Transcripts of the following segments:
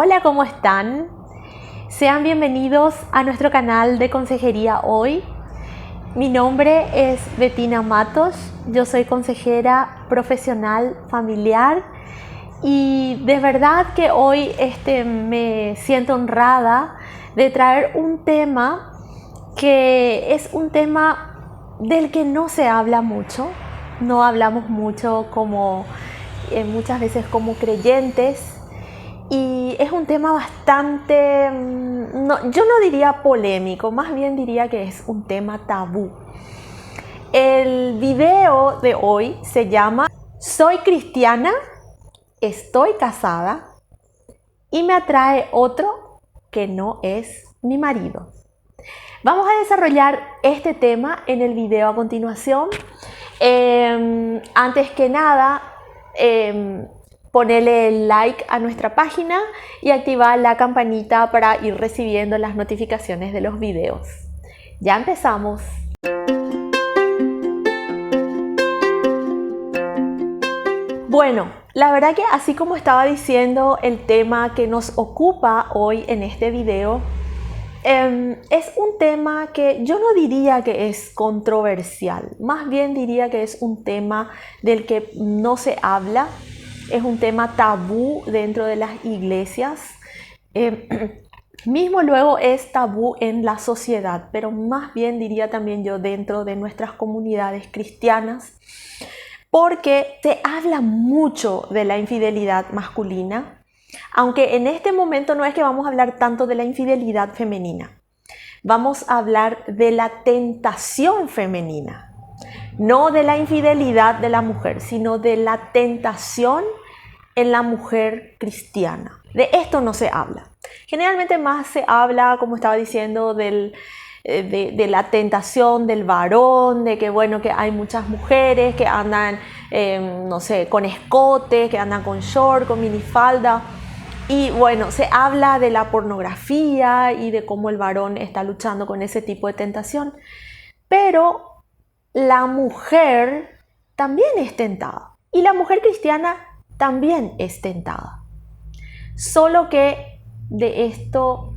Hola, ¿cómo están? Sean bienvenidos a nuestro canal de Consejería Hoy. Mi nombre es Bettina Matos, yo soy consejera profesional familiar y de verdad que hoy me siento honrada de traer un tema que es un tema del que no se habla mucho, no hablamos mucho como muchas veces como creyentes. Y es un tema bastante, yo no diría polémico, más bien diría que es un tema tabú. El video de hoy se llama Soy cristiana, estoy casada y me atrae otro que no es mi marido. Vamos a desarrollar este tema en el video a continuación. Antes que nada, ponele like a nuestra página y activar la campanita para ir recibiendo las notificaciones de los videos. Ya empezamos. Bueno, la verdad que así como estaba diciendo, el tema que nos ocupa hoy en este video es un tema que yo no diría que es controversial, más bien diría que es un tema del que no se habla. Es un tema tabú dentro de las iglesias, mismo luego es tabú en la sociedad, pero más bien diría también yo dentro de nuestras comunidades cristianas, porque se habla mucho de la infidelidad masculina, aunque en este momento no es que vamos a hablar tanto de la infidelidad femenina, vamos a hablar de la tentación femenina. No de la infidelidad de la mujer, sino de la tentación en la mujer cristiana. De esto no se habla. Generalmente más se habla, como estaba diciendo, de la tentación del varón, de que bueno, que hay muchas mujeres que andan, no sé, con escote, que andan con short, con minifalda. Y bueno, se habla de la pornografía y de cómo el varón está luchando con ese tipo de tentación. Pero la mujer también es tentada y la mujer cristiana también es tentada. Solo que de esto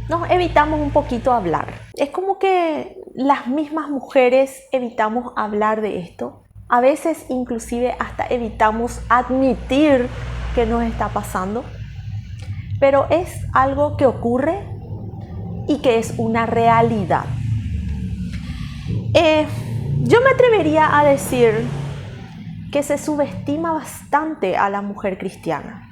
nos evitamos un poquito hablar. Es como que las mismas mujeres evitamos hablar de esto. A veces inclusive hasta evitamos admitir que nos está pasando. Pero es algo que ocurre y que es una realidad. Yo me atrevería a decir que se subestima bastante a la mujer cristiana.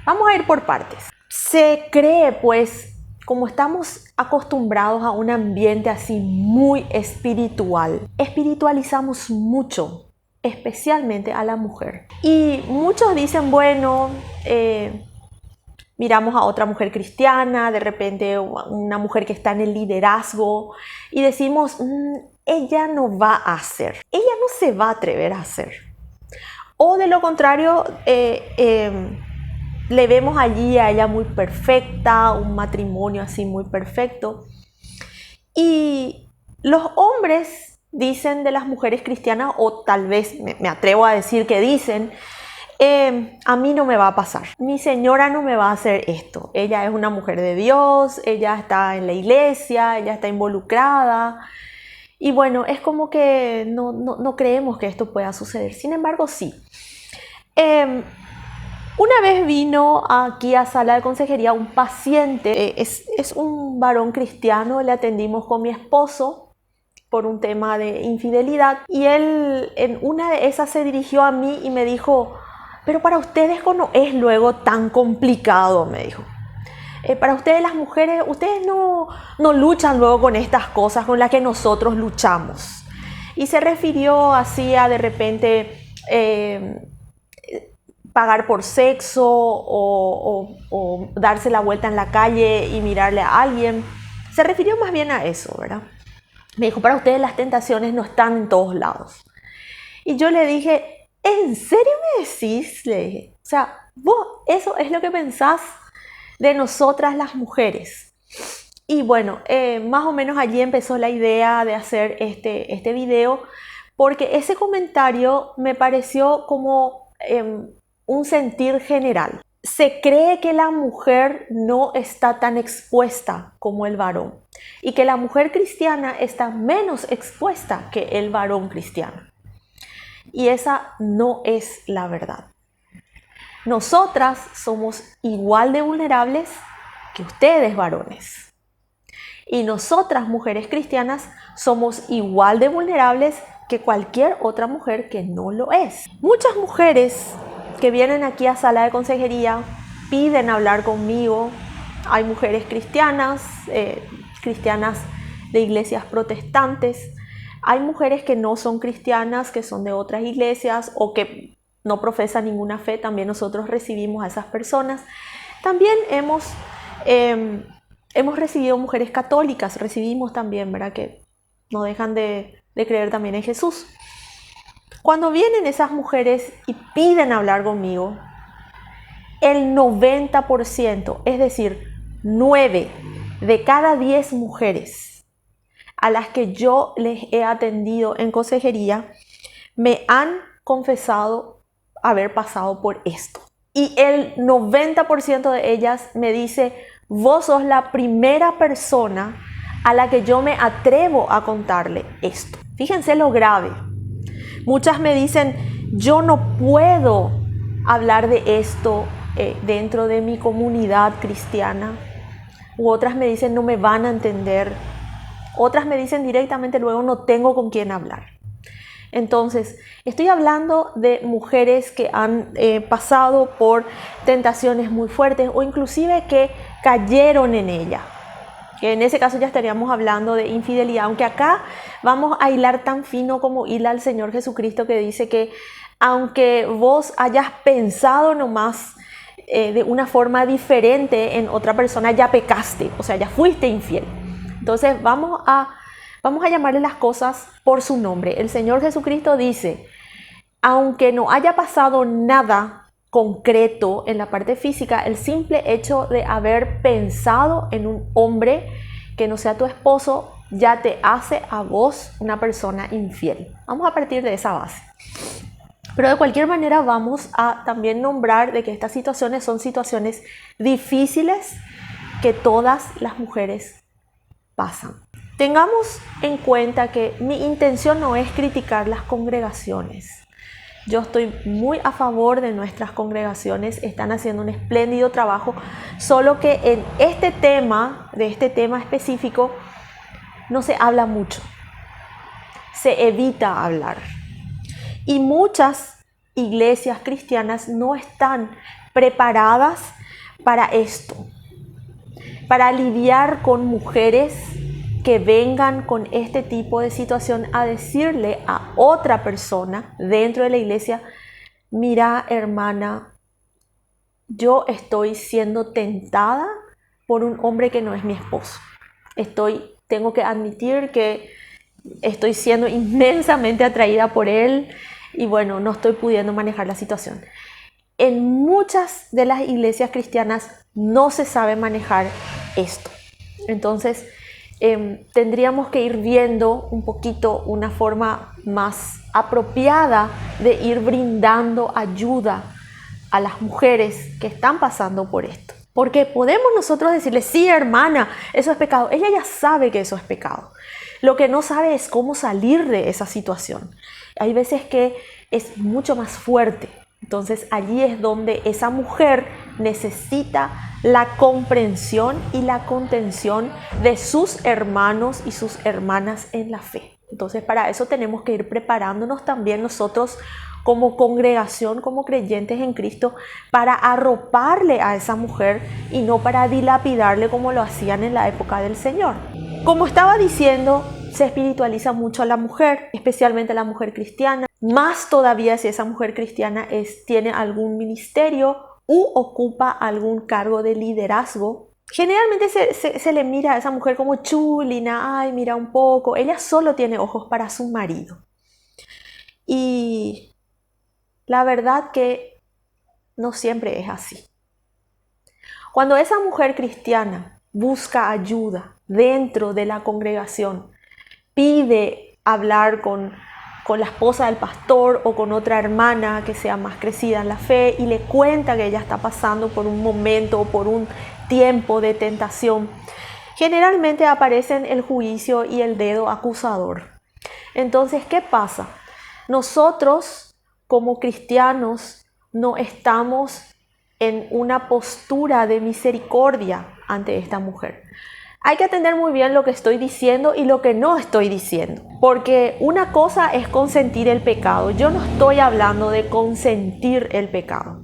Vamos a ir por partes. Se cree, pues, como estamos acostumbrados a un ambiente así muy espiritual, espiritualizamos mucho, especialmente a la mujer. Y muchos dicen, bueno, miramos a otra mujer cristiana, de repente una mujer que está en el liderazgo y decimos, ella no va a hacer, ella no se va a atrever a hacer. O de lo contrario, le vemos allí a ella muy perfecta, un matrimonio así muy perfecto. Y los hombres dicen de las mujeres cristianas, o tal vez me atrevo a decir que dicen, a mí no me va a pasar, mi señora no me va a hacer esto, ella es una mujer de Dios, ella está en la iglesia, ella está involucrada. Y bueno, es como que no creemos que esto pueda suceder. Sin embargo, sí. Una vez vino aquí a sala de consejería un paciente, es un varón cristiano, le atendimos con mi esposo por un tema de infidelidad. Y él en una de esas se dirigió a mí y me dijo, pero para ustedes no es luego tan complicado, me dijo. Para ustedes las mujeres, ustedes no luchan luego con estas cosas con las que nosotros luchamos. Y se refirió así a de repente pagar por sexo o darse la vuelta en la calle y mirarle a alguien. Se refirió más bien a eso, ¿verdad? Me dijo, para ustedes las tentaciones no están en todos lados. Y yo le dije, ¿en serio me decís? Le dije, o sea, vos eso es lo que pensás de nosotras las mujeres. Y bueno, más o menos allí empezó la idea de hacer este video, porque ese comentario me pareció como un sentir general. se cree que la mujer no está tan expuesta como el varón y que la mujer cristiana está menos expuesta que el varón cristiano. Y esa no es la verdad. Nosotras somos igual de vulnerables que ustedes, varones. Y nosotras, mujeres cristianas, somos igual de vulnerables que cualquier otra mujer que no lo es. Muchas mujeres que vienen aquí a sala de consejería piden hablar conmigo. Hay mujeres cristianas, cristianas de iglesias protestantes. Hay mujeres que no son cristianas, que son de otras iglesias o que no profesan ninguna fe. También nosotros recibimos a esas personas. También hemos recibido mujeres católicas, recibimos también, ¿verdad? Que no dejan de creer también en Jesús. Cuando vienen esas mujeres y piden hablar conmigo, el 90%, es decir, 9 de cada 10 mujeres a las que yo les he atendido en consejería, me han confesado haber pasado por esto. Y el 90% de ellas me dice: vos sos la primera persona a la que yo me atrevo a contarle esto. Fíjense lo grave. Muchas me dicen: yo no puedo hablar de esto dentro de mi comunidad cristiana. U otras me dicen: no me van a entender. Otras me dicen directamente luego: no tengo con quién hablar. Entonces, estoy hablando de mujeres que han pasado por tentaciones muy fuertes o inclusive que cayeron en ella. Que en ese caso ya estaríamos hablando de infidelidad, aunque acá vamos a hilar tan fino como hila el Señor Jesucristo, que dice que aunque vos hayas pensado nomás de una forma diferente en otra persona, ya pecaste, o sea, ya fuiste infiel. Entonces vamos a llamarle las cosas por su nombre. El Señor Jesucristo dice: aunque no haya pasado nada concreto en la parte física, el simple hecho de haber pensado en un hombre que no sea tu esposo ya te hace a vos una persona infiel. Vamos a partir de esa base. Pero de cualquier manera vamos a también nombrar de que estas situaciones son situaciones difíciles que todas las mujeres pasan. Tengamos en cuenta que mi intención no es criticar las congregaciones. Yo estoy muy a favor de nuestras congregaciones, están haciendo un espléndido trabajo, solo que en este tema, de este tema específico, no se habla mucho, se evita hablar. Y muchas iglesias cristianas no están preparadas para esto, para lidiar con mujeres que vengan con este tipo de situación a decirle a otra persona dentro de la iglesia: mira, hermana, yo estoy siendo tentada por un hombre que no es mi esposo. Tengo que admitir que estoy siendo inmensamente atraída por él y bueno, no estoy pudiendo manejar la situación. En muchas de las iglesias cristianas no se sabe manejar esto. Entonces, tendríamos que ir viendo un poquito una forma más apropiada de ir brindando ayuda a las mujeres que están pasando por esto. Porque podemos nosotros decirle: sí, hermana, eso es pecado. Ella ya sabe que eso es pecado. Lo que no sabe es cómo salir de esa situación. Hay veces que es mucho más fuerte. Entonces allí es donde esa mujer necesita la comprensión y la contención de sus hermanos y sus hermanas en la fe. Entonces para eso tenemos que ir preparándonos también nosotros como congregación, como creyentes en Cristo, para arroparle a esa mujer y no para dilapidarle como lo hacían en la época del Señor. Como estaba diciendo, se espiritualiza mucho a la mujer, especialmente a la mujer cristiana. Más todavía si esa mujer cristiana tiene algún ministerio u ocupa algún cargo de liderazgo. Generalmente se le mira a esa mujer como chulina: ay, mira un poco. Ella solo tiene ojos para su marido. Y la verdad que no siempre es así. Cuando esa mujer cristiana busca ayuda dentro de la congregación, pide hablar con con la esposa del pastor o con otra hermana que sea más crecida en la fe y le cuenta que ella está pasando por un momento o por un tiempo de tentación, generalmente aparecen el juicio y el dedo acusador. Entonces, ¿qué pasa? Nosotros como cristianos no estamos en una postura de misericordia ante esta mujer. Hay que atender muy bien lo que estoy diciendo y lo que no estoy diciendo, porque una cosa es consentir el pecado. Yo no estoy hablando de consentir el pecado.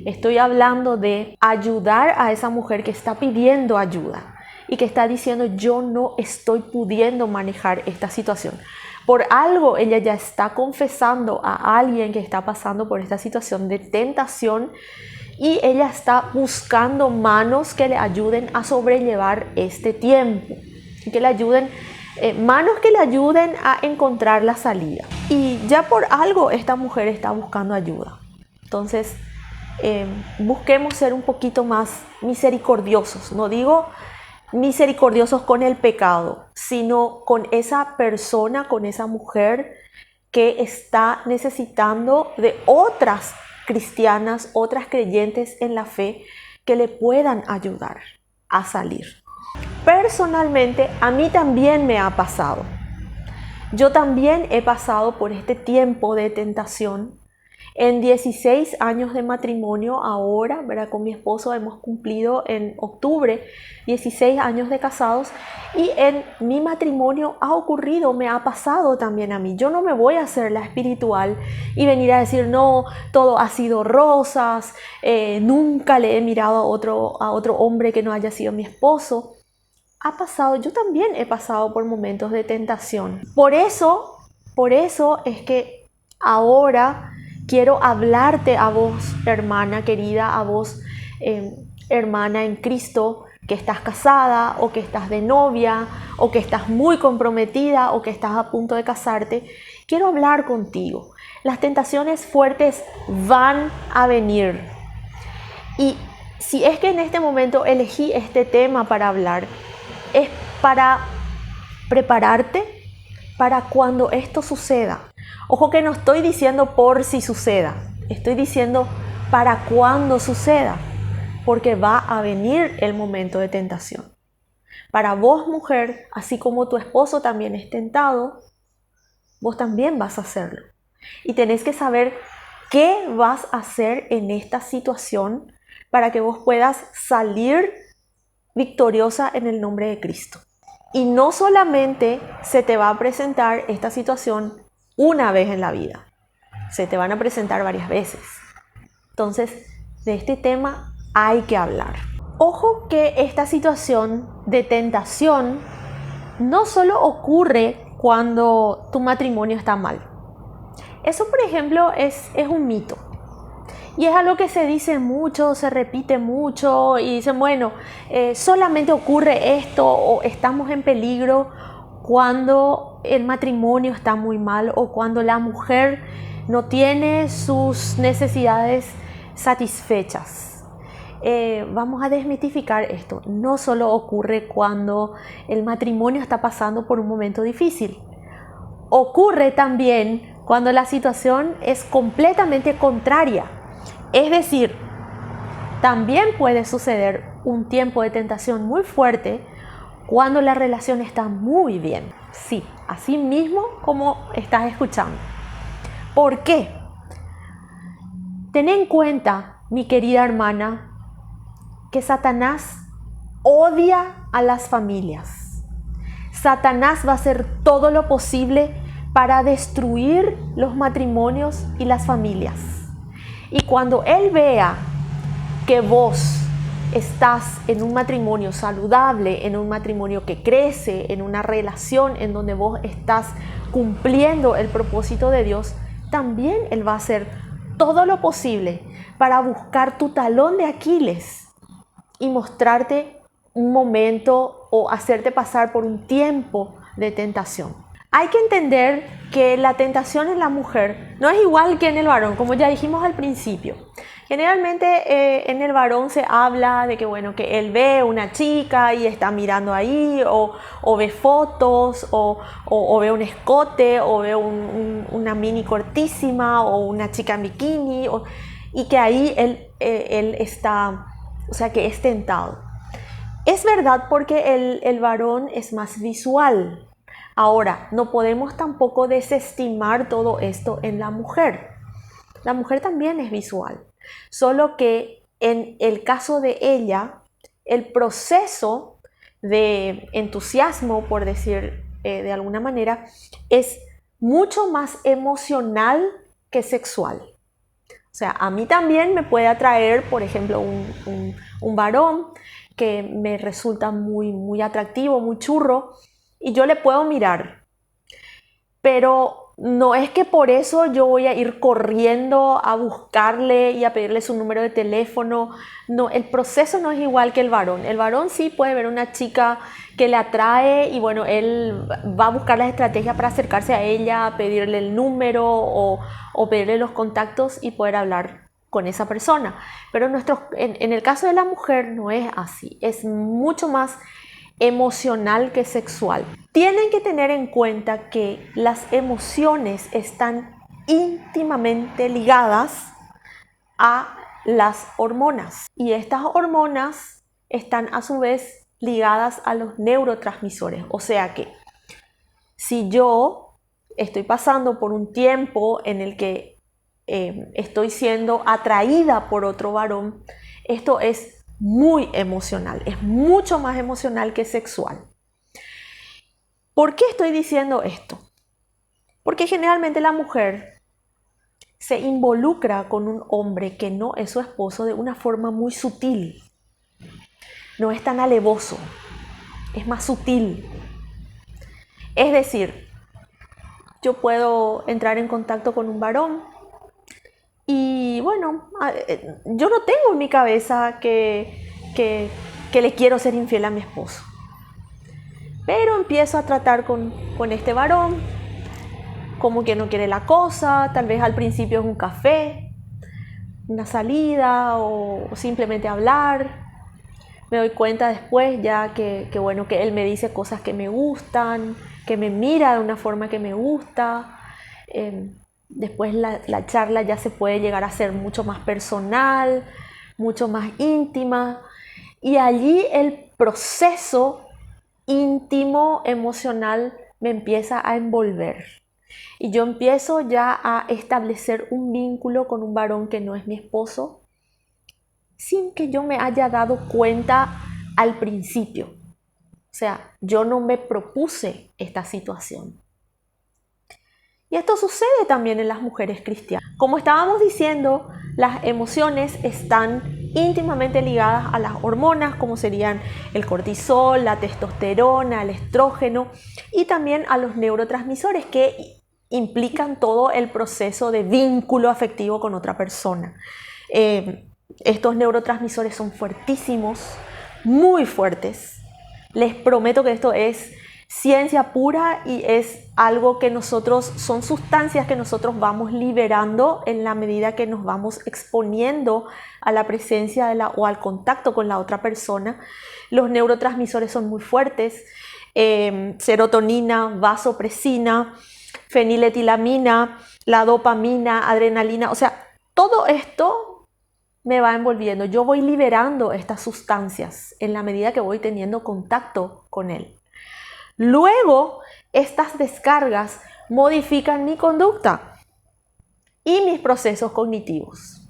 Estoy hablando de ayudar a esa mujer que está pidiendo ayuda y que está diciendo: yo no estoy pudiendo manejar esta situación. Por algo ella ya está confesando a alguien que está pasando por esta situación de tentación y ella está buscando manos que le ayuden a sobrellevar este tiempo, que le ayuden, manos que le ayuden a encontrar la salida. Y ya por algo esta mujer está buscando ayuda. Entonces, busquemos ser un poquito más misericordiosos. No digo misericordiosos con el pecado, sino con esa persona, con esa mujer que está necesitando de otras cristianas, otras creyentes en la fe que le puedan ayudar a salir. Personalmente, a mí también me ha pasado. Yo también he pasado por este tiempo de tentación. En 16 años de matrimonio ahora, ¿verdad? Con mi esposo hemos cumplido en octubre 16 años de casados y en mi matrimonio ha ocurrido, me ha pasado también a mí. Yo no me voy a hacer la espiritual y venir a decir: no, todo ha sido rosas, nunca le he mirado a otro hombre que no haya sido mi esposo. Ha pasado, yo también he pasado por momentos de tentación. Por eso es que ahora quiero hablarte a vos, hermana querida, a vos, hermana en Cristo, que estás casada o que estás de novia o que estás muy comprometida o que estás a punto de casarte. Quiero hablar contigo. Las tentaciones fuertes van a venir. Y si es que en este momento elegí este tema para hablar, es para prepararte para cuando esto suceda. Ojo que no estoy diciendo por si suceda, estoy diciendo para cuando suceda, porque va a venir el momento de tentación. Para vos, mujer, así como tu esposo también es tentado, vos también vas a hacerlo. Y tenés que saber qué vas a hacer en esta situación para que vos puedas salir victoriosa en el nombre de Cristo. Y no solamente se te va a presentar esta situación una vez en la vida, se te van a presentar varias veces. Entonces, de este tema hay que hablar. Ojo que esta situación de tentación no solo ocurre cuando tu matrimonio está mal. Eso, por ejemplo, es un mito. Y es algo que se dice mucho, se repite mucho y dicen: bueno, solamente ocurre esto o estamos en peligro cuando el matrimonio está muy mal o cuando la mujer no tiene sus necesidades satisfechas. Vamos a desmitificar esto. No solo ocurre cuando el matrimonio está pasando por un momento difícil. Ocurre también cuando la situación es completamente contraria. Es decir, también puede suceder un tiempo de tentación muy fuerte cuando la relación está muy bien. Sí, así mismo como estás escuchando. ¿Por qué? Ten en cuenta, mi querida hermana, que Satanás odia a las familias. Satanás va a hacer todo lo posible para destruir los matrimonios y las familias. Y cuando él vea que vos estás en un matrimonio saludable, en un matrimonio que crece, en una relación en donde vos estás cumpliendo el propósito de Dios, también él va a hacer todo lo posible para buscar tu talón de Aquiles y mostrarte un momento o hacerte pasar por un tiempo de tentación. Hay que entender que la tentación en la mujer no es igual que en el varón, como ya dijimos al principio. Generalmente en el varón se habla de que, bueno, que él ve una chica y está mirando ahí, o ve fotos, o ve un escote, o ve una mini cortísima o una chica en bikini, y que ahí él está, o sea, que es tentado. Es verdad porque el varón es más visual. Ahora, no podemos tampoco desestimar todo esto en la mujer. La mujer también es visual, solo que en el caso de ella, el proceso de entusiasmo, por decir de alguna manera, es mucho más emocional que sexual. O sea, a mí también me puede atraer, por ejemplo, un varón que me resulta muy atractivo, muy churro, y yo le puedo mirar. Pero no es que por eso yo voy a ir corriendo a buscarle y a pedirle su número de teléfono. No, el proceso no es igual que el varón. El varón sí puede ver una chica que le atrae y bueno, él va a buscar las estrategias para acercarse a ella, pedirle el número o pedirle los contactos y poder hablar con esa persona. Pero en el caso de la mujer no es así. Es mucho más emocional que sexual. Tienen que tener en cuenta que las emociones están íntimamente ligadas a las hormonas y estas hormonas están a su vez ligadas a los neurotransmisores. O sea que si yo estoy pasando por un tiempo en el que estoy siendo atraída por otro varón, esto es muy emocional, es mucho más emocional que sexual. ¿Por qué estoy diciendo esto? Porque generalmente la mujer se involucra con un hombre que no es su esposo de una forma muy sutil. No es tan alevoso, es más sutil. Es decir, yo puedo entrar en contacto con un varón y bueno, yo no tengo en mi cabeza que le quiero ser infiel a mi esposo. Pero empiezo a tratar con este varón como que no quiere la cosa, tal vez al principio es un café, una salida o simplemente hablar. Me doy cuenta después ya que bueno, que él me dice cosas que me gustan, que me mira de una forma que me gusta. Después la charla ya se puede llegar a ser mucho más personal, mucho más íntima. Y allí el proceso íntimo, emocional, me empieza a envolver. Y yo empiezo ya a establecer un vínculo con un varón que no es mi esposo, sin que yo me haya dado cuenta al principio. O sea, yo no me propuse esta situación. Y esto sucede también en las mujeres cristianas. Como estábamos diciendo, las emociones están íntimamente ligadas a las hormonas, como serían el cortisol, la testosterona, el estrógeno, y también a los neurotransmisores que implican todo el proceso de vínculo afectivo con otra persona. Estos neurotransmisores son fuertísimos, muy fuertes. Les prometo que esto es ciencia pura y es algo que son sustancias que nosotros vamos liberando en la medida que nos vamos exponiendo a la presencia o al contacto con la otra persona. Los neurotransmisores son muy fuertes, serotonina, vasopresina, feniletilamina, la dopamina, adrenalina, o sea, todo esto me va envolviendo. Yo voy liberando estas sustancias en la medida que voy teniendo contacto con él. Luego, estas descargas modifican mi conducta y mis procesos cognitivos.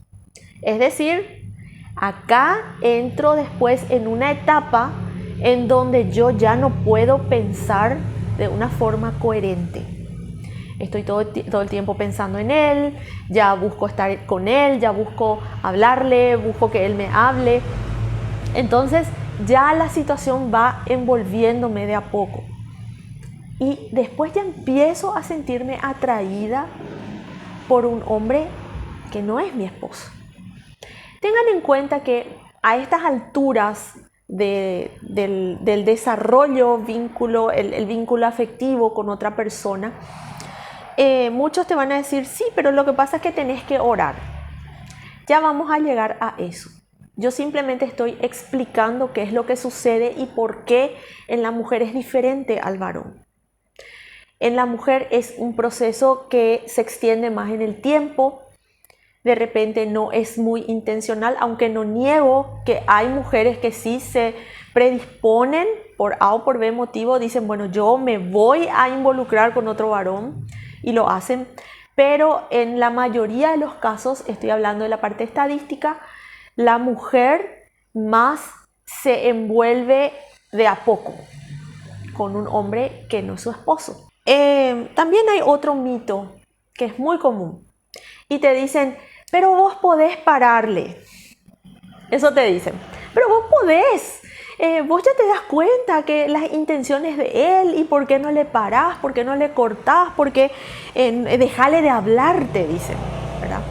Es decir, acá entro después en una etapa en donde yo ya no puedo pensar de una forma coherente. Estoy todo el tiempo pensando en él, ya busco estar con él, ya busco hablarle, busco que él me hable. Entonces ya la situación va envolviéndome de a poco. Y después ya empiezo a sentirme atraída por un hombre que no es mi esposo. Tengan en cuenta que a estas alturas del desarrollo vínculo, el vínculo afectivo con otra persona, muchos te van a decir, sí, pero lo que pasa es que tenés que orar. Ya vamos a llegar a eso. Yo simplemente estoy explicando qué es lo que sucede y por qué en la mujer es diferente al varón. En la mujer es un proceso que se extiende más en el tiempo. De repente no es muy intencional, aunque no niego que hay mujeres que sí se predisponen por A o por B motivo, dicen, bueno, yo me voy a involucrar con otro varón y lo hacen. Pero en la mayoría de los casos, estoy hablando de la parte estadística, la mujer más se envuelve de a poco con un hombre que no es su esposo. También hay otro mito que es muy común y te dicen, pero vos podés pararle. Eso te dicen, pero vos podés. Vos ya te das cuenta que las intenciones de él y por qué no le parás, por qué no le cortás, por qué dejale de hablar, te dicen, ¿verdad?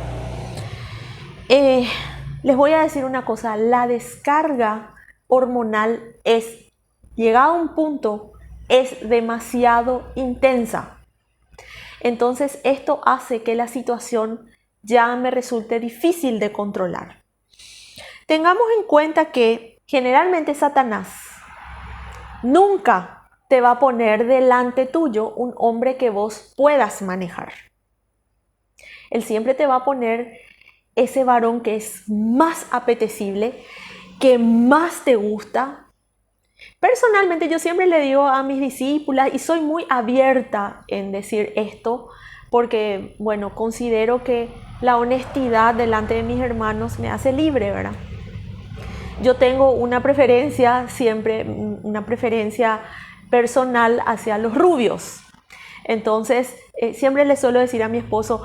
Les voy a decir una cosa, la descarga hormonal es, llegado a un punto, es demasiado intensa. Entonces esto hace que la situación ya me resulte difícil de controlar. Tengamos en cuenta que generalmente Satanás nunca te va a poner delante tuyo un hombre que vos puedas manejar. Él siempre te va a poner ese varón que es más apetecible, que más te gusta. Personalmente yo siempre le digo a mis discípulas, y soy muy abierta en decir esto, porque bueno, considero que la honestidad delante de mis hermanos me hace libre, ¿verdad? Yo tengo una preferencia, siempre una preferencia personal hacia los rubios. Entonces, siempre le suelo decir a mi esposo,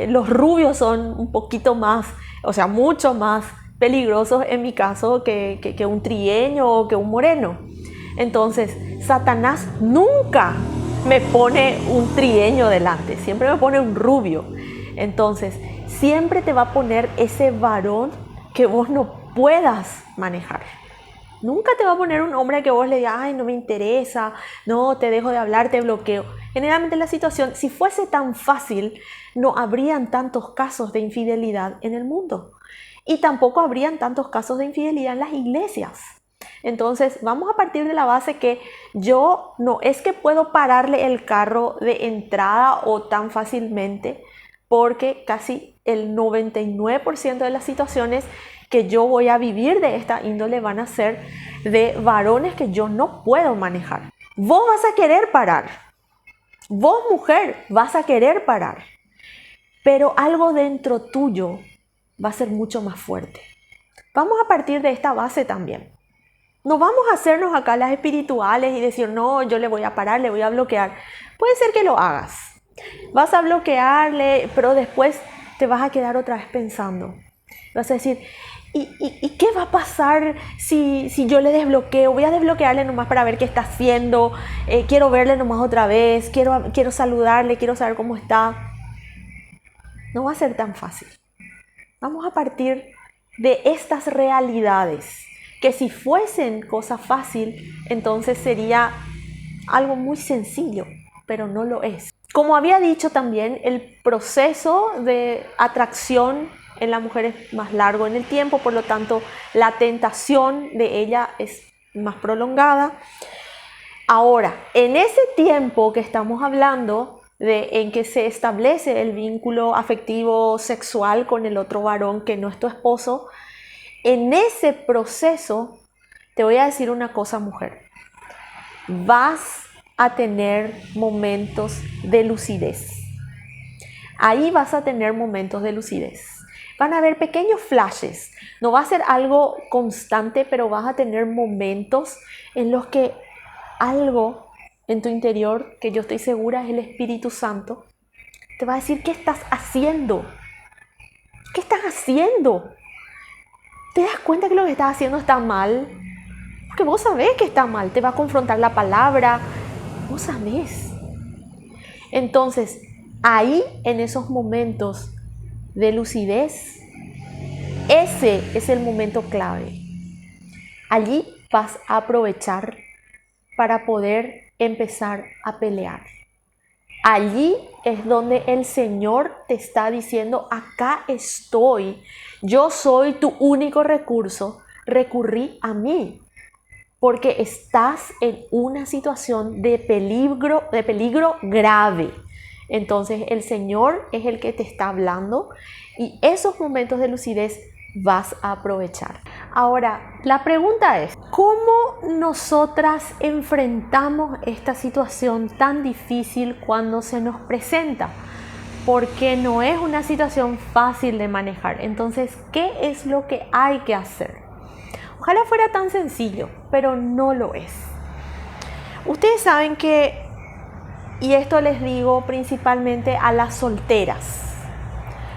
los rubios son un poquito más, o sea, mucho más peligrosos en mi caso que un trigueño o que un moreno. Entonces, Satanás nunca me pone un trigueño delante, siempre me pone un rubio. Entonces, siempre te va a poner ese varón que vos no puedas manejar. Nunca te va a poner un hombre que vos le digas, ay, no me interesa, no, te dejo de hablar, te bloqueo. Generalmente la situación, si fuese tan fácil, no habrían tantos casos de infidelidad en el mundo. Y tampoco habrían tantos casos de infidelidad en las iglesias. Entonces, vamos a partir de la base que yo no es que puedo pararle el carro de entrada o tan fácilmente, porque casi el 99% de las situaciones que yo voy a vivir de esta índole van a ser de varones que yo no puedo manejar. Vos vas a querer parar. Vos, mujer, vas a querer parar. Pero algo dentro tuyo va a ser mucho más fuerte. Vamos a partir de esta base también. No vamos a hacernos acá las espirituales y decir, no, yo le voy a parar, le voy a bloquear. Puede ser que lo hagas. Vas a bloquearle, pero después te vas a quedar otra vez pensando. Vas a decir, ¿y qué va a pasar si yo le desbloqueo? Voy a desbloquearle nomás para ver qué está haciendo. Quiero verle nomás otra vez. Quiero saludarle, quiero saber cómo está. No va a ser tan fácil. Vamos a partir de estas realidades, que si fuesen cosa fácil, entonces sería algo muy sencillo, pero no lo es. Como había dicho también, el proceso de atracción en la mujer es más largo en el tiempo, por lo tanto la tentación de ella es más prolongada. Ahora, en ese tiempo que estamos hablando, en que se establece el vínculo afectivo sexual con el otro varón que no es tu esposo, en ese proceso te voy a decir una cosa, mujer, vas a tener momentos de lucidez. Ahí vas a tener momentos de lucidez. Van a haber pequeños flashes. No va a ser algo constante, pero vas a tener momentos en los que algo en tu interior, que yo estoy segura es el Espíritu Santo, te va a decir, ¿qué estás haciendo? ¿Qué estás haciendo? ¿Te das cuenta que lo que estás haciendo está mal? Porque vos sabés que está mal. Te va a confrontar la palabra. Vos sabés. Entonces, ahí, en esos momentos de lucidez, ese es el momento clave. Allí vas a aprovechar para poder empezar a pelear. Allí es donde el Señor te está diciendo, acá estoy, yo soy tu único recurso, recurrí a mí. porque estás en una situación de peligro grave. Entonces el Señor es el que te está hablando y esos momentos de lucidez vas a aprovechar. Ahora, la pregunta es, ¿cómo nosotras enfrentamos esta situación tan difícil cuando se nos presenta? Porque no es una situación fácil de manejar. Entonces, ¿qué es lo que hay que hacer? Ojalá fuera tan sencillo, pero no lo es. Ustedes saben que, y esto les digo principalmente a las solteras,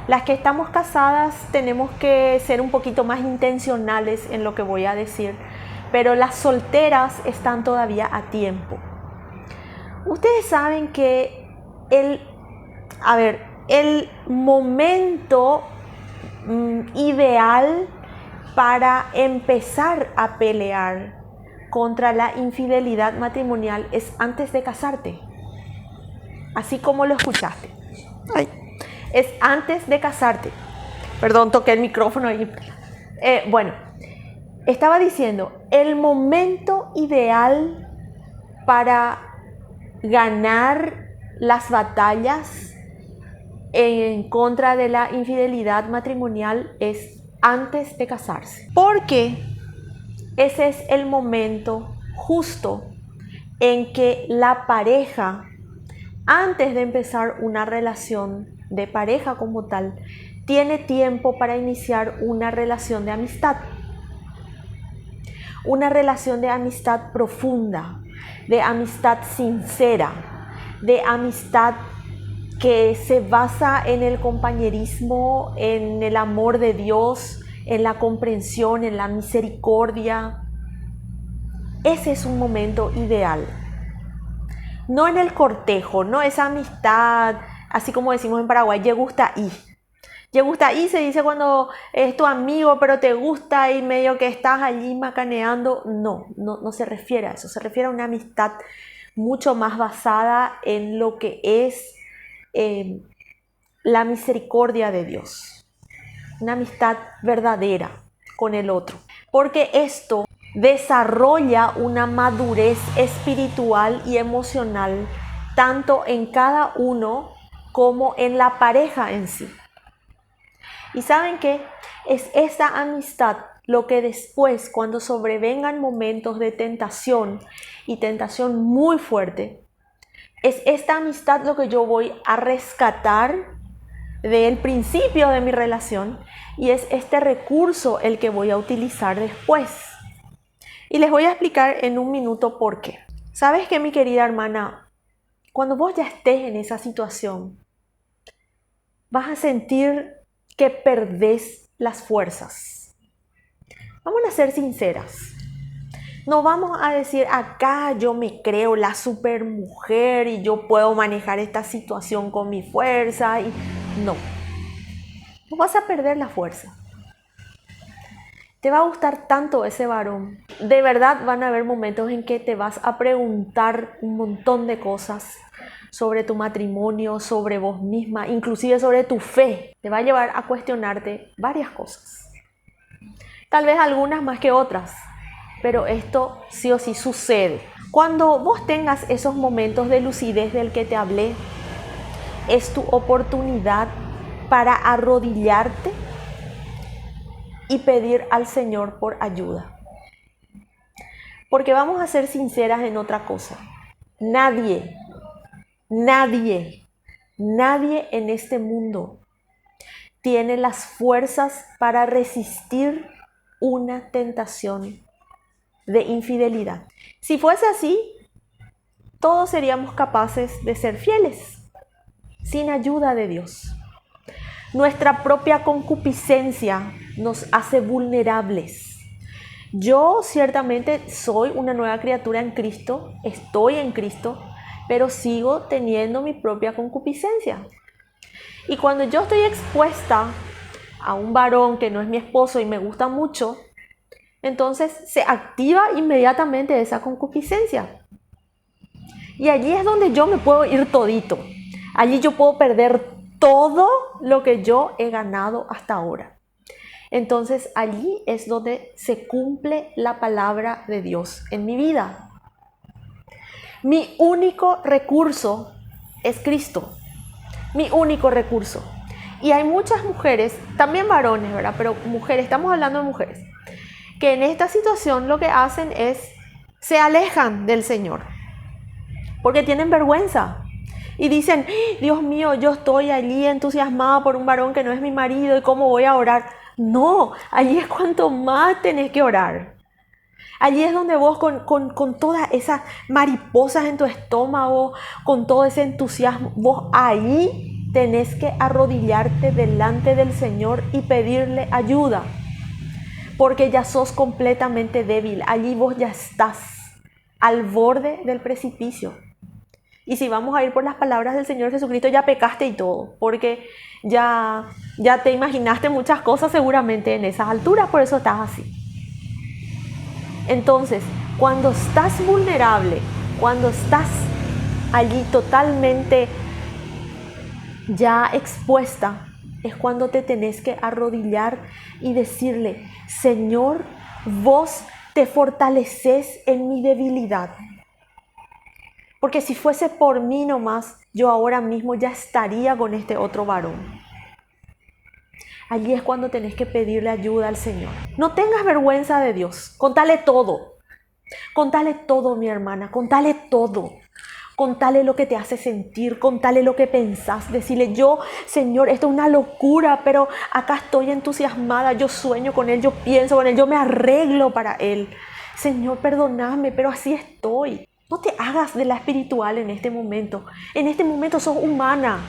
las que estamos casadas tenemos que ser un poquito más intencionales en lo que voy a decir, pero las solteras están todavía a tiempo. Ustedes saben que el momento ideal para empezar a pelear contra la infidelidad matrimonial es antes de casarte. Así como lo escuchaste. Es antes de casarte. Perdón, toqué el micrófono ahí. Bueno, estaba diciendo, el momento ideal para ganar las batallas en contra de la infidelidad matrimonial es antes de casarse, porque ese es el momento justo en que la pareja, antes de empezar una relación de pareja como tal, tiene tiempo para iniciar una relación de amistad. Una relación de amistad profunda, de amistad sincera, de amistad que se basa en el compañerismo, en el amor de Dios, en la comprensión, en la misericordia. Ese es un momento ideal. No en el cortejo, no esa amistad, así como decimos en Paraguay, ye gusta y. Ye gusta y se dice cuando es tu amigo, pero te gusta y medio que estás allí macaneando. No se refiere a eso, se refiere a una amistad mucho más basada en lo que es la misericordia de Dios, una amistad verdadera con el otro, porque esto desarrolla una madurez espiritual y emocional tanto en cada uno como en la pareja en sí. Y saben que es esa amistad lo que después, cuando sobrevengan momentos de tentación y tentación muy fuerte, es esta amistad lo que yo voy a rescatar del principio de mi relación y es este recurso el que voy a utilizar después. Y les voy a explicar en un minuto por qué. ¿Sabes qué, mi querida hermana? Cuando vos ya estés en esa situación, vas a sentir que perdés las fuerzas. Vamos a ser sinceras. No vamos a decir acá yo me creo la supermujer y yo puedo manejar esta situación con mi fuerza. No vas a perder la fuerza. Te va a gustar tanto ese varón. De verdad van a haber momentos en que te vas a preguntar un montón de cosas sobre tu matrimonio, sobre vos misma, inclusive sobre tu fe. Te va a llevar a cuestionarte varias cosas. Tal vez algunas más que otras. Pero esto sí o sí sucede. Cuando vos tengas esos momentos de lucidez del que te hablé, es tu oportunidad para arrodillarte y pedir al Señor por ayuda. Porque vamos a ser sinceras en otra cosa. Nadie en este mundo tiene las fuerzas para resistir una tentación de infidelidad. Si fuese así, todos seríamos capaces de ser fieles, sin ayuda de Dios. Nuestra propia concupiscencia nos hace vulnerables. Yo ciertamente soy una nueva criatura en Cristo, estoy en Cristo, pero sigo teniendo mi propia concupiscencia. Y cuando yo estoy expuesta a un varón que no es mi esposo y me gusta mucho, entonces se activa inmediatamente esa concupiscencia. Y allí es donde yo me puedo ir todito. Allí yo puedo perder todo lo que yo he ganado hasta ahora. Entonces allí es donde se cumple la palabra de Dios en mi vida. Mi único recurso es Cristo. Mi único recurso. Y hay muchas mujeres, también varones, ¿verdad? Pero mujeres, estamos hablando de mujeres, que en esta situación lo que hacen es, se alejan del Señor, porque tienen vergüenza. Y dicen, Dios mío, yo estoy allí entusiasmada por un varón que no es mi marido, ¿y cómo voy a orar? No, allí es cuanto más tenés que orar. Allí es donde vos con todas esas mariposas en tu estómago, con todo ese entusiasmo, vos ahí tenés que arrodillarte delante del Señor y pedirle ayuda. Porque ya sos completamente débil. Allí vos ya estás al borde del precipicio. Y si vamos a ir por las palabras del Señor Jesucristo, ya pecaste y todo. Porque ya te imaginaste muchas cosas seguramente en esas alturas, por eso estás así. Entonces, cuando estás vulnerable, cuando estás allí totalmente ya expuesta, es cuando te tenés que arrodillar y decirle, Señor, vos te fortaleces en mi debilidad. Porque si fuese por mí nomás, yo ahora mismo ya estaría con este otro varón. Allí es cuando tenés que pedirle ayuda al Señor. No tengas vergüenza de Dios. Contale todo. Contale todo, mi hermana. Contale todo. Contale lo que te hace sentir. Contale lo que pensás. Decirle, yo, Señor, esto es una locura, pero acá estoy entusiasmada. Yo sueño con Él, yo pienso con Él, yo me arreglo para Él. Señor, perdóname, pero así estoy. No te hagas de la espiritual en este momento. En este momento sos humana.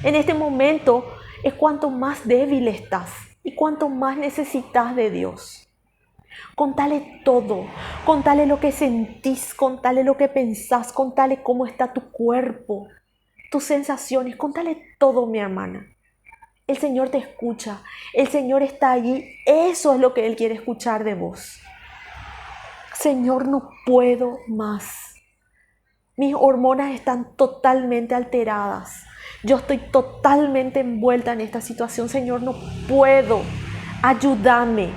En este momento es cuanto más débil estás y cuanto más necesitas de Dios. Contale todo, contale lo que sentís, contale lo que pensás, contale cómo está tu cuerpo, tus sensaciones, contale todo, mi hermana. El Señor te escucha, el Señor está allí, eso es lo que Él quiere escuchar de vos. Señor, no puedo más. Mis hormonas están totalmente alteradas. Yo estoy totalmente envuelta en esta situación. Señor, no puedo. Ayúdame.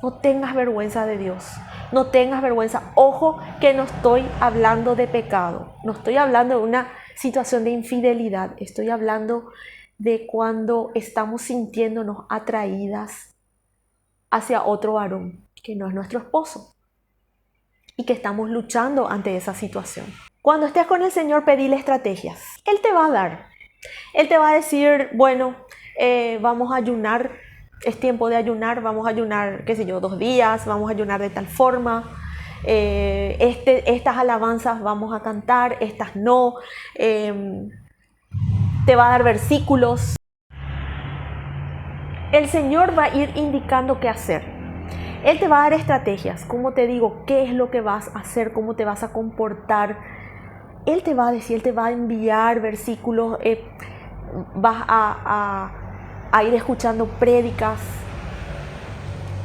No tengas vergüenza de Dios. No tengas vergüenza. Ojo que no estoy hablando de pecado. No estoy hablando de una situación de infidelidad. Estoy hablando de cuando estamos sintiéndonos atraídas hacia otro varón que no es nuestro esposo y que estamos luchando ante esa situación. Cuando estés con el Señor, pedile estrategias. Él te va a dar. Él te va a decir, bueno, vamos a ayunar, es tiempo de ayunar, vamos a ayunar, qué sé yo, 2 días, vamos a ayunar de tal forma. Estas alabanzas vamos a cantar, estas no. Te va a dar versículos. El Señor va a ir indicando qué hacer. Él te va a dar estrategias, como te digo, qué es lo que vas a hacer, cómo te vas a comportar. Él te va a decir, Él te va a enviar versículos, vas a ir escuchando prédicas.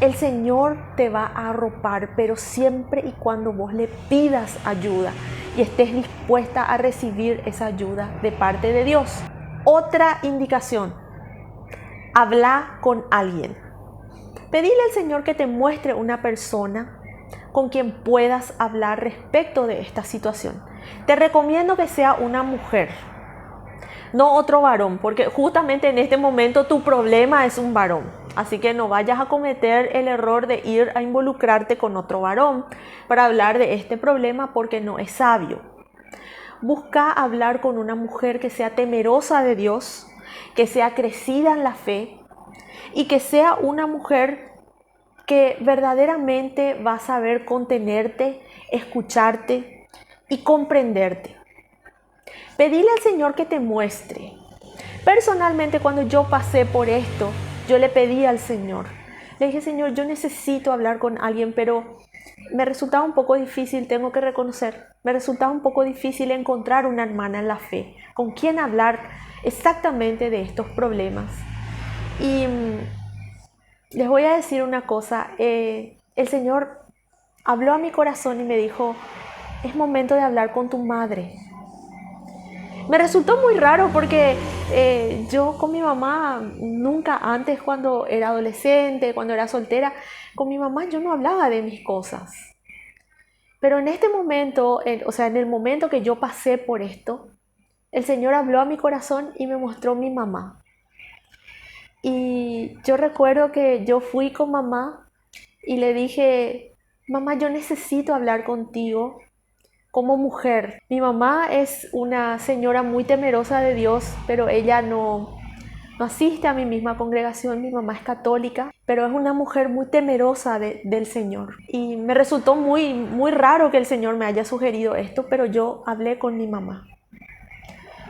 El Señor te va a arropar, pero siempre y cuando vos le pidas ayuda y estés dispuesta a recibir esa ayuda de parte de Dios. Otra indicación, habla con alguien. Pedile al Señor que te muestre una persona con quien puedas hablar respecto de esta situación. Te recomiendo que sea una mujer, no otro varón, porque justamente en este momento tu problema es un varón. Así que no vayas a cometer el error de ir a involucrarte con otro varón para hablar de este problema, porque no es sabio. Busca hablar con una mujer que sea temerosa de Dios, que sea crecida en la fe y que sea una mujer que verdaderamente va a saber contenerte, escucharte y comprenderte. Pedile al Señor que te muestre. Personalmente, cuando yo pasé por esto, yo le pedí al Señor. Le dije, Señor, yo necesito hablar con alguien, pero me resultaba un poco difícil, tengo que reconocer. Me resultaba un poco difícil encontrar una hermana en la fe con quien hablar exactamente de estos problemas. Y les voy a decir una cosa, el Señor habló a mi corazón y me dijo, es momento de hablar con tu madre. Me resultó muy raro porque Yo con mi mamá, nunca antes cuando era adolescente, cuando era soltera, con mi mamá yo no hablaba de mis cosas. Pero en este momento, o sea, en el momento que yo pasé por esto, el Señor habló a mi corazón y me mostró mi mamá. Y yo recuerdo que yo fui con mamá y le dije, mamá, yo necesito hablar contigo como mujer. Mi mamá es una señora muy temerosa de Dios, pero ella no asiste a mi misma congregación. Mi mamá es católica, pero es una mujer muy temerosa del Señor. Y me resultó muy raro que el Señor me haya sugerido esto, pero yo hablé con mi mamá.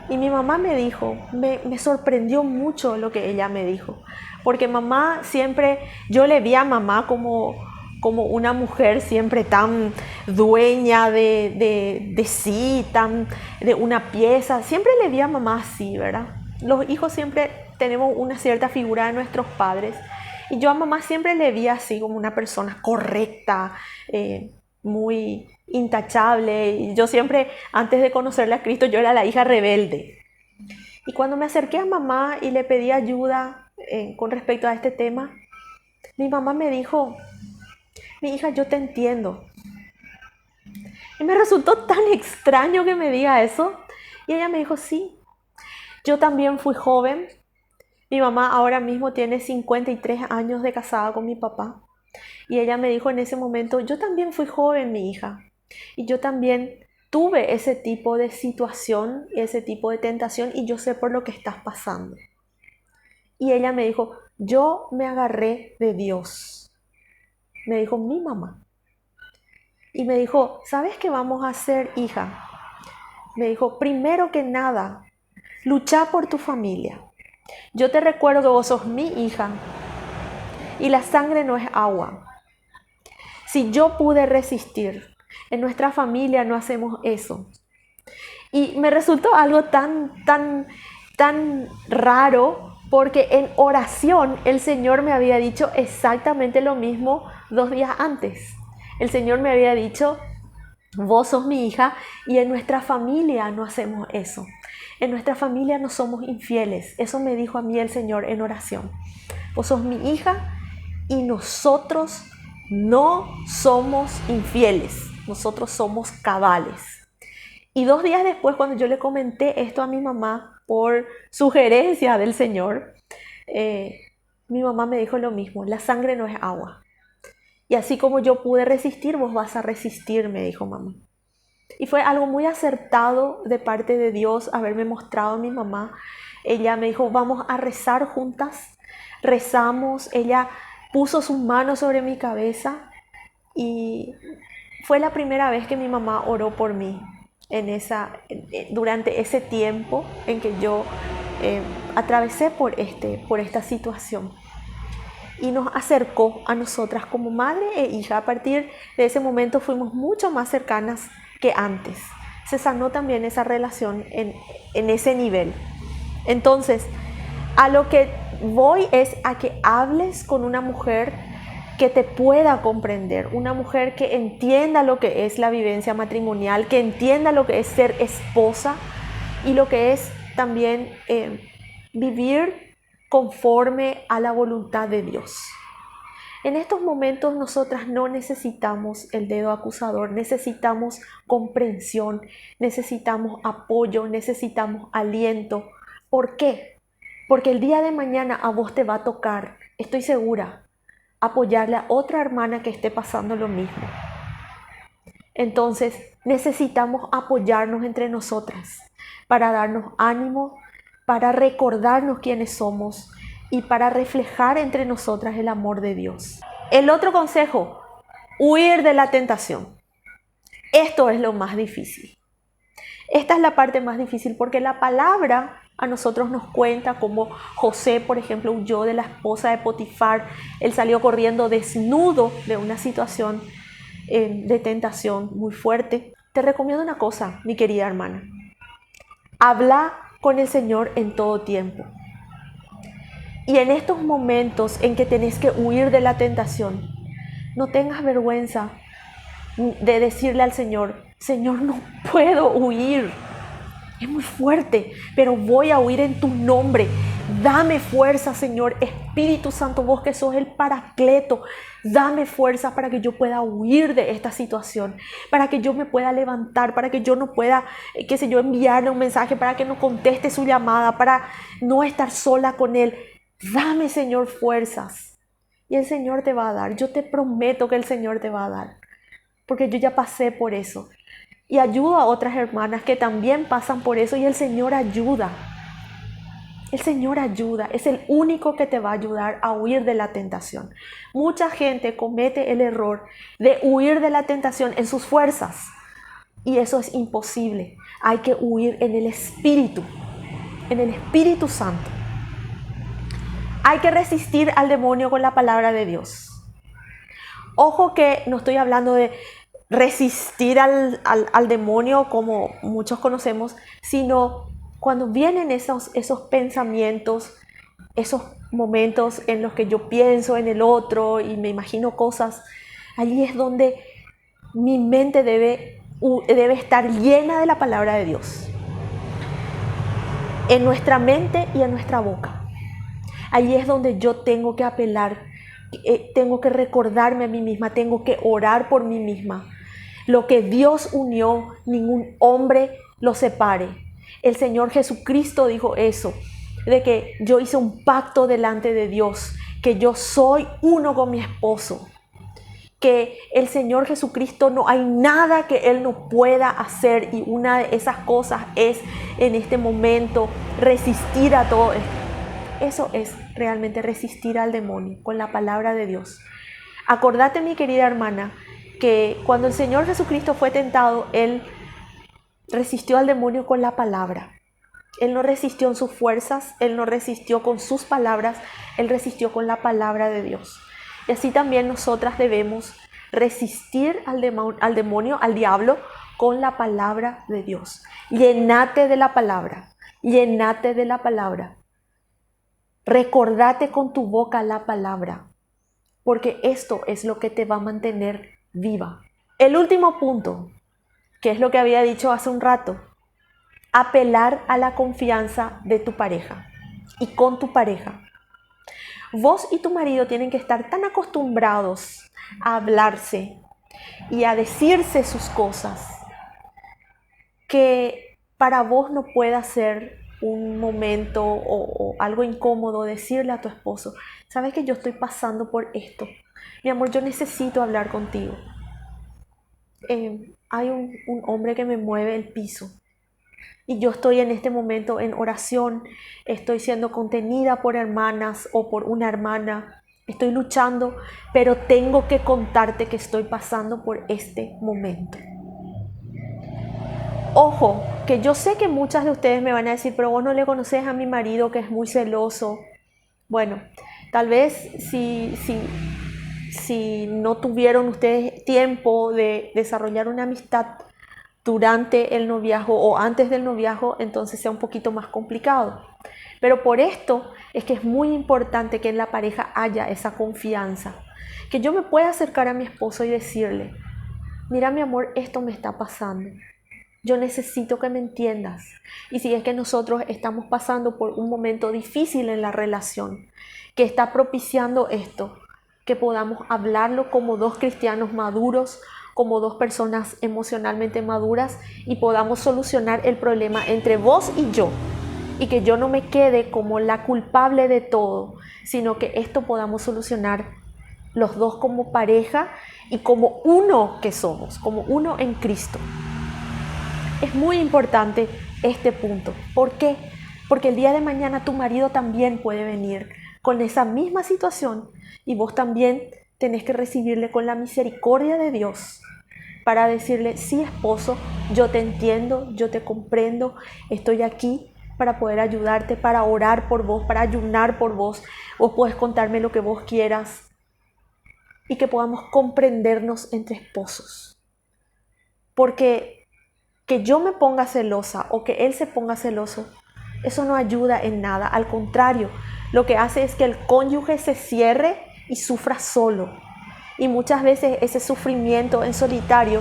Y mi mamá me dijo, me sorprendió mucho lo que ella me dijo, porque mamá siempre, yo le vi a mamá como una mujer siempre tan dueña de sí, tan de una pieza, siempre le vi a mamá así, ¿verdad? Los hijos siempre tenemos una cierta figura de nuestros padres, y yo a mamá siempre le vi así como una persona correcta, muy intachable. Y yo siempre, antes de conocerle a Cristo, yo era la hija rebelde. Y cuando me acerqué a mamá y le pedí ayuda con respecto a este tema, mi mamá me dijo, mi hija, yo te entiendo. Y me resultó tan extraño que me diga eso. Y ella me dijo, sí, yo también fui joven. Mi mamá ahora mismo tiene 53 años de casada con mi papá. Y ella me dijo en ese momento, yo también fui joven, mi hija. Y yo también tuve ese tipo de situación, ese tipo de tentación, y yo sé por lo que estás pasando. Y ella me dijo, yo me agarré de Dios. Me dijo mi mamá. Y me dijo, ¿sabes qué vamos a hacer, hija? Me dijo, primero que nada, lucha por tu familia. Yo te recuerdo que vos sos mi hija y la sangre no es agua. Si yo pude resistir, en nuestra familia no hacemos eso. Y me resultó algo tan raro, porque en oración el Señor me había dicho exactamente lo mismo 2 días antes. El Señor me había dicho, vos sos mi hija y en nuestra familia no hacemos eso. En nuestra familia no somos infieles. Eso me dijo a mí el Señor en oración. Vos sos mi hija y nosotros no somos infieles. Nosotros somos cabales. Y 2 días después, cuando yo le comenté esto a mi mamá por sugerencia del Señor, mi mamá me dijo lo mismo, la sangre no es agua. Y así como yo pude resistir, vos vas a resistir, me dijo mamá. Y fue algo muy acertado de parte de Dios haberme mostrado a mi mamá. Ella me dijo, vamos a rezar juntas. Rezamos, ella puso sus manos sobre mi cabeza y fue la primera vez que mi mamá oró por mí durante ese tiempo en que yo atravesé por esta situación. Y nos acercó a nosotras como madre e hija. A partir de ese momento fuimos mucho más cercanas que antes. Se sanó también esa relación en ese nivel. Entonces, a lo que voy es a que hables con una mujer que te pueda comprender, una mujer que entienda lo que es la vivencia matrimonial, que entienda lo que es ser esposa y lo que es también vivir conforme a la voluntad de Dios. En estos momentos nosotras no necesitamos el dedo acusador, necesitamos comprensión, necesitamos apoyo, necesitamos aliento. ¿Por qué? Porque el día de mañana a vos te va a tocar, estoy segura, apoyarle a otra hermana que esté pasando lo mismo. Entonces necesitamos apoyarnos entre nosotras para darnos ánimo, para recordarnos quiénes somos y para reflejar entre nosotras el amor de Dios. El otro consejo, huir de la tentación. Esto es lo más difícil. Esta es la parte más difícil porque la palabra a nosotros nos cuenta cómo José, por ejemplo, huyó de la esposa de Potifar. Él salió corriendo desnudo de una situación de tentación muy fuerte. Te recomiendo una cosa, mi querida hermana. Habla con el Señor en todo tiempo. Y en estos momentos en que tenés que huir de la tentación, no tengas vergüenza de decirle al Señor, Señor, no puedo huir. Es muy fuerte, pero voy a huir en tu nombre. Dame fuerza, Señor. Espíritu Santo, vos que sos el Paracleto, dame fuerza para que yo pueda huir de esta situación, para que yo me pueda levantar, para que yo no pueda, qué sé yo, enviarle un mensaje, para que no conteste su llamada, para no estar sola con Él. Dame, Señor, fuerzas. Y el Señor te va a dar. Yo te prometo que el Señor te va a dar, porque yo ya pasé por eso. Y ayudo a otras hermanas que también pasan por eso y el Señor ayuda. El Señor ayuda, es el único que te va a ayudar a huir de la tentación. Mucha gente comete el error de huir de la tentación en sus fuerzas y eso es imposible. Hay que huir en el Espíritu Santo. Hay que resistir al demonio con la palabra de Dios. Ojo que no estoy hablando de resistir al demonio como muchos conocemos, sino cuando vienen esos pensamientos, esos momentos en los que yo pienso en el otro y me imagino cosas, allí es donde mi mente debe estar llena de la palabra de Dios, en nuestra mente y en nuestra boca. Allí es donde yo tengo que apelar, tengo que recordarme a mí misma, tengo que orar por mí misma. Lo que Dios unió, ningún hombre lo separe. El Señor Jesucristo dijo eso, de que yo hice un pacto delante de Dios, que yo soy uno con mi esposo, que el Señor Jesucristo no hay nada que Él no pueda hacer y una de esas cosas es en este momento resistir a todo esto. Eso es realmente resistir al demonio con la palabra de Dios. Acordate, mi querida hermana, que cuando el Señor Jesucristo fue tentado, Él resistió al demonio con la palabra. Él no resistió en sus fuerzas, Él no resistió con sus palabras, Él resistió con la palabra de Dios. Y así también nosotras debemos resistir al demonio, al diablo, con la palabra de Dios. Llénate de la palabra, llénate de la palabra. Recordate con tu boca la palabra, porque esto es lo que te va a mantener viva. El último punto, que es lo que había dicho hace un rato, apelar a la confianza de tu pareja y con tu pareja. Vos y tu marido tienen que estar tan acostumbrados a hablarse y a decirse sus cosas que para vos no pueda ser un momento o algo incómodo decirle a tu esposo: sabes que yo estoy pasando por esto, mi amor, yo necesito hablar contigo. Hay un hombre que me mueve el piso y yo estoy en este momento en oración, estoy siendo contenida por hermanas o por una hermana, estoy luchando, pero tengo que contarte que estoy pasando por este momento. Ojo, que yo sé que muchas de ustedes me van a decir: pero vos no le conoces a mi marido, que es muy celoso. Bueno, tal vez si no tuvieron ustedes tiempo de desarrollar una amistad durante el noviazgo o antes del noviazgo, entonces sea un poquito más complicado. Pero por esto es que es muy importante que en la pareja haya esa confianza, que yo me pueda acercar a mi esposo y decirle: mira, mi amor, esto me está pasando. Yo necesito que me entiendas. Y si es que nosotros estamos pasando por un momento difícil en la relación, que está propiciando esto, que podamos hablarlo como dos cristianos maduros, como dos personas emocionalmente maduras y podamos solucionar el problema entre vos y yo. Y que yo no me quede como la culpable de todo, sino que esto podamos solucionar los dos como pareja y como uno que somos, como uno en Cristo. Es muy importante este punto. ¿Por qué? Porque el día de mañana tu marido también puede venir con esa misma situación y vos también tenés que recibirle con la misericordia de Dios para decirle: sí, esposo, yo te entiendo, yo te comprendo, estoy aquí para poder ayudarte, para orar por vos, para ayunar por vos. Vos podés contarme lo que vos quieras y que podamos comprendernos entre esposos. Porque que yo me ponga celosa o que él se ponga celoso, eso no ayuda en nada. Al contrario, lo que hace es que el cónyuge se cierre y sufra solo. Y muchas veces ese sufrimiento en solitario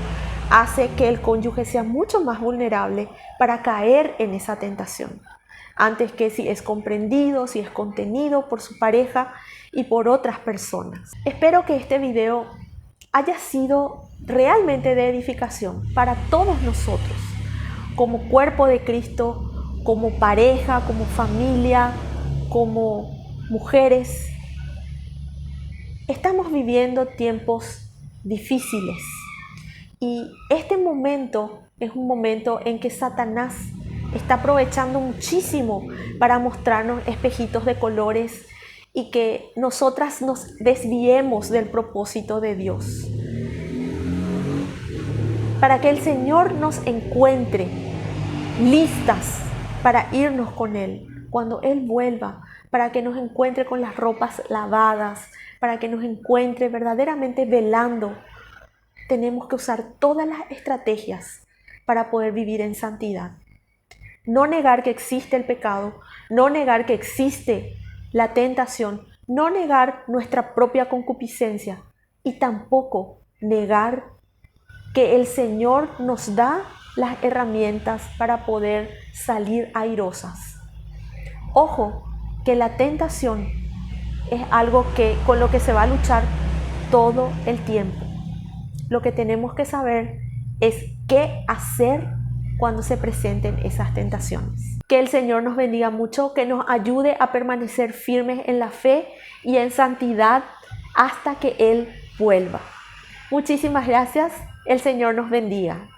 hace que el cónyuge sea mucho más vulnerable para caer en esa tentación, antes que si es comprendido, si es contenido por su pareja y por otras personas. Espero que este video haya sido realmente de edificación para todos nosotros, como cuerpo de Cristo, como pareja, como familia, como mujeres. Estamos viviendo tiempos difíciles y este momento es un momento en que Satanás está aprovechando muchísimo para mostrarnos espejitos de colores y que nosotras nos desviemos del propósito de Dios. Para que el Señor nos encuentre listas para irnos con Él cuando Él vuelva, para que nos encuentre con las ropas lavadas, para que nos encuentre verdaderamente velando. Tenemos que usar todas las estrategias para poder vivir en santidad. No negar que existe el pecado, no negar que existe la tentación, no negar nuestra propia concupiscencia y tampoco negar que el Señor nos da las herramientas para poder salir airosas. Ojo, que la tentación es algo con lo que se va a luchar todo el tiempo. Lo que tenemos que saber es qué hacer cuando se presenten esas tentaciones. Que el Señor nos bendiga mucho, que nos ayude a permanecer firmes en la fe y en santidad hasta que Él vuelva. Muchísimas gracias. El Señor nos bendiga.